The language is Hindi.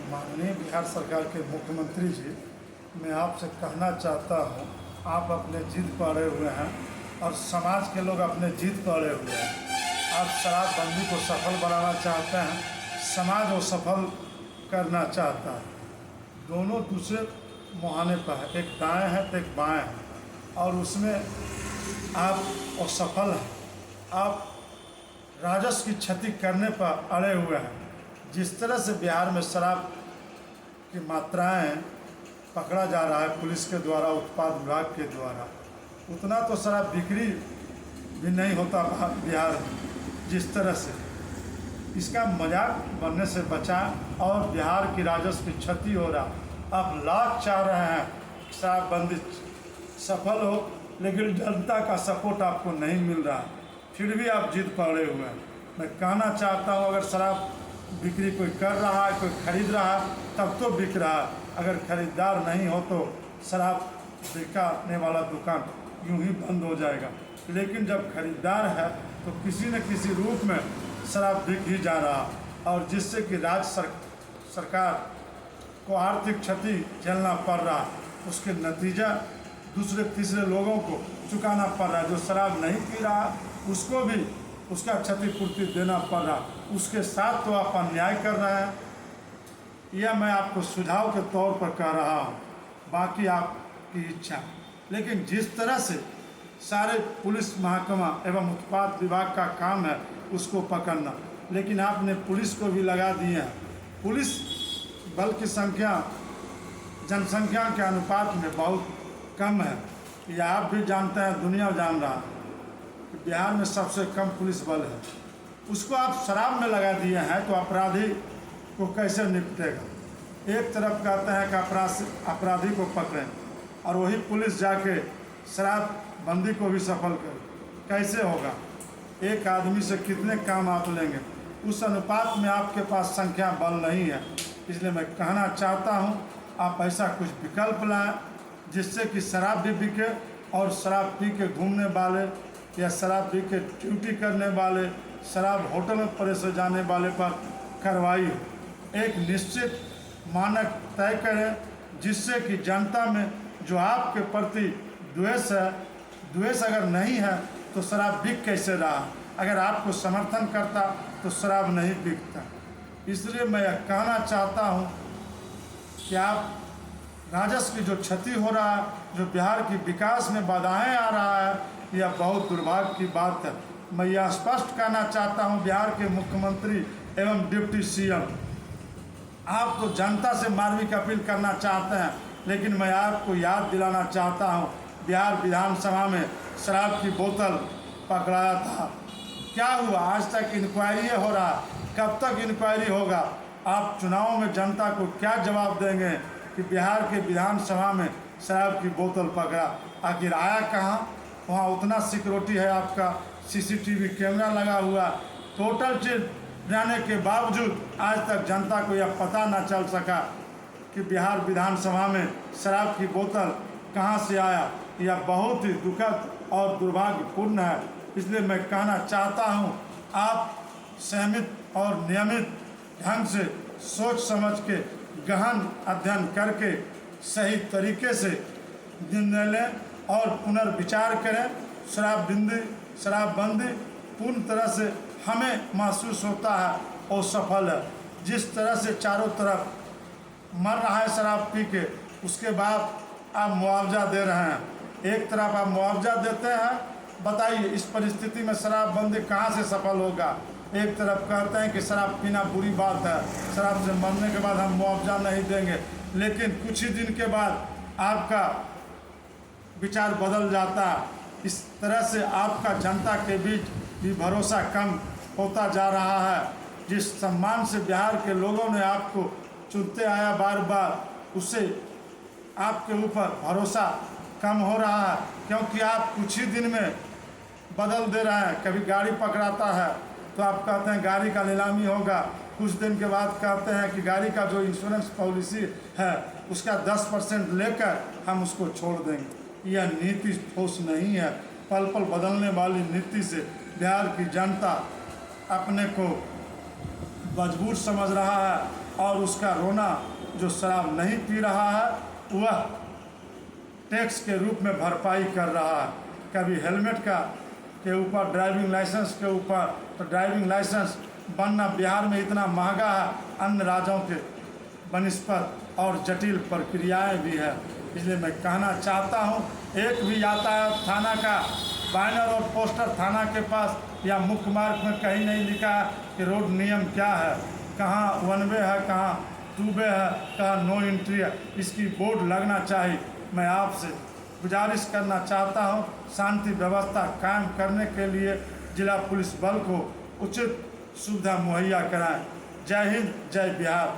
माननीय बिहार सरकार के मुख्यमंत्री जी, मैं आपसे कहना चाहता हूँ, आप अपने जिद पर अड़े हुए हैं और समाज के लोग अपने जिद पर अड़े हुए हैं। आप शराबबंदी को सफल बनाना चाहते हैं, समाज वो सफल करना चाहता है। दोनों दूसरे मुहाने पर है, एक दाएं है तो एक बाएं है, और उसमें आप असफल हैं। आप राजस्व की क्षति करने पर अड़े हुए हैं। जिस तरह से बिहार में शराब की मात्राएं पकड़ा जा रहा है पुलिस के द्वारा, उत्पाद विभाग के द्वारा, उतना तो शराब बिक्री भी नहीं होता बिहार में। जिस तरह से इसका मजाक बनने से बचा और बिहार की राजस्व की क्षति हो रहा। आप लाख चाह रहे हैं शराबबंदी सफल हो, लेकिन जनता का सपोर्ट आपको नहीं मिल रहा, फिर भी आप जिद पड़े हुए हैं। मैं कहना चाहता हूँ, अगर शराब बिक्री कोई कर रहा है, कोई खरीद रहा है, तब तो बिक रहा है। अगर खरीदार नहीं हो तो शराब बिकाने वाला दुकान यूं ही बंद हो जाएगा। लेकिन जब खरीदार है तो किसी न किसी रूप में शराब बिक ही जा रहा, और जिससे कि राज्य सरकार को आर्थिक क्षति झेलना पड़ रहा। उसके नतीजा दूसरे तीसरे लोगों को चुकाना पड़ रहा है। जो शराब नहीं पी रहा उसको भी उसका क्षतिपूर्ति देना पड़ रहा। उसके साथ तो आप अन्याय कर रहे हैं। यह मैं आपको सुझाव के तौर पर कह रहा हूँ, बाकी आपकी इच्छा। लेकिन जिस तरह से सारे पुलिस महकमा एवं उत्पाद विभाग का काम है उसको पकड़ना, लेकिन आपने पुलिस को भी लगा दिए हैं। पुलिस बल की संख्या जनसंख्या के अनुपात में बहुत कम है। यह आप भी जानते हैं, दुनिया जान रहा है कि बिहार में सबसे कम पुलिस बल है। उसको आप शराब में लगा दिए हैं तो अपराधी को कैसे निपटेगा। एक तरफ कहते हैं कि अपराधी को पकड़ें और वही पुलिस जाके शराबबंदी को भी सफल करे, कैसे होगा। एक आदमी से कितने काम आप लेंगे, उस अनुपात में आपके पास संख्या बल नहीं है। इसलिए मैं कहना चाहता हूँ, आप ऐसा कुछ विकल्प लाएं जिससे कि शराब भी बिके और शराब पी के घूमने वाले या शराब पी के ड्यूटी करने वाले, शराब होटल में परोसे जाने वाले पर कार्रवाई हो। एक निश्चित मानक तय करें जिससे कि जनता में जो आपके प्रति द्वेष है, द्वेष अगर नहीं है तो शराब बिक कैसे रहा। अगर आपको समर्थन करता तो शराब नहीं बिकता। इसलिए मैं यह कहना चाहता हूँ कि आप राजस्व की जो क्षति हो रहा है, जो बिहार की विकास में बाधाएं आ रहा है, यह बहुत दुर्भाग्य की बात है। मैं यह स्पष्ट कहना चाहता हूं, बिहार के मुख्यमंत्री एवं डिप्टी सीएम, आप तो जनता से मार्मिक अपील करना चाहते हैं, लेकिन मैं आपको याद दिलाना चाहता हूं, बिहार विधानसभा में शराब की बोतल पकड़ाया था। क्या हुआ? आज तक इंक्वायरी हो रहा, कब तक इंक्वायरी होगा? आप चुनाव में जनता को क्या जवाब देंगे कि बिहार के विधानसभा में शराब की बोतल पकड़ा? आखिर आया कहाँ? वहाँ उतना सिक्योरिटी है, आपका सीसीटीवी कैमरा लगा हुआ, टोटल चीज रहने के बावजूद आज तक जनता को यह पता न चल सका कि बिहार विधानसभा में शराब की बोतल कहाँ से आया। यह बहुत ही दुखद और दुर्भाग्यपूर्ण है। इसलिए मैं कहना चाहता हूँ, आप सहमित और नियमित ढंग से सोच समझ के गहन अध्ययन करके सही तरीके से निर्णय लें और पुनर्विचार करें। शराबबंदी पूर्ण तरह से हमें महसूस होता है और सफल है। जिस तरह से चारों तरफ मर रहा है शराब पी के, उसके बाद आप मुआवजा दे रहे हैं। एक तरफ आप मुआवजा देते हैं, बताइए इस परिस्थिति में शराबबंदी कहाँ से सफल होगा। एक तरफ कहते हैं कि शराब पीना बुरी बात है, शराब से मरने के बाद हम मुआवजा नहीं देंगे, लेकिन कुछ ही दिन के बाद आपका विचार बदल जाता है। इस तरह से आपका जनता के बीच भी भरोसा कम होता जा रहा है। जिस सम्मान से बिहार के लोगों ने आपको चुनते आया बार बार, उससे आपके ऊपर भरोसा कम हो रहा है, क्योंकि आप कुछ ही दिन में बदल दे रहे हैं। कभी गाड़ी पकड़ाता है तो आप कहते हैं गाड़ी का नीलामी होगा, कुछ दिन के बाद कहते हैं कि गाड़ी का जो इंश्योरेंस पॉलिसी है उसका 10% लेकर हम उसको छोड़ देंगे। यह नीति ठोस नहीं है। पल पल बदलने वाली नीति से बिहार की जनता अपने को मजबूर समझ रहा है और उसका रोना जो शराब नहीं पी रहा है वह टैक्स के रूप में भरपाई कर रहा है। कभी हेलमेट के ऊपर, ड्राइविंग लाइसेंस के ऊपर, तो ड्राइविंग लाइसेंस बनना बिहार में इतना महंगा है अन्य राज्यों के बनिस्पत और जटिल प्रक्रियाएं भी है। इसलिए मैं कहना चाहता हूं, एक भी यातायात थाना का बैनर और पोस्टर थाना के पास या मुख्य मार्ग में कहीं नहीं लिखा है कि रोड नियम क्या है, कहाँ वन वे है, कहाँ टू वे है, कहाँ नो एंट्री है, इसकी बोर्ड लगना चाहिए। मैं आपसे गुजारिश करना चाहता हूं, शांति व्यवस्था कायम करने के लिए जिला पुलिस बल को उचित सुविधा मुहैया कराएं। जय हिंद, जय बिहार।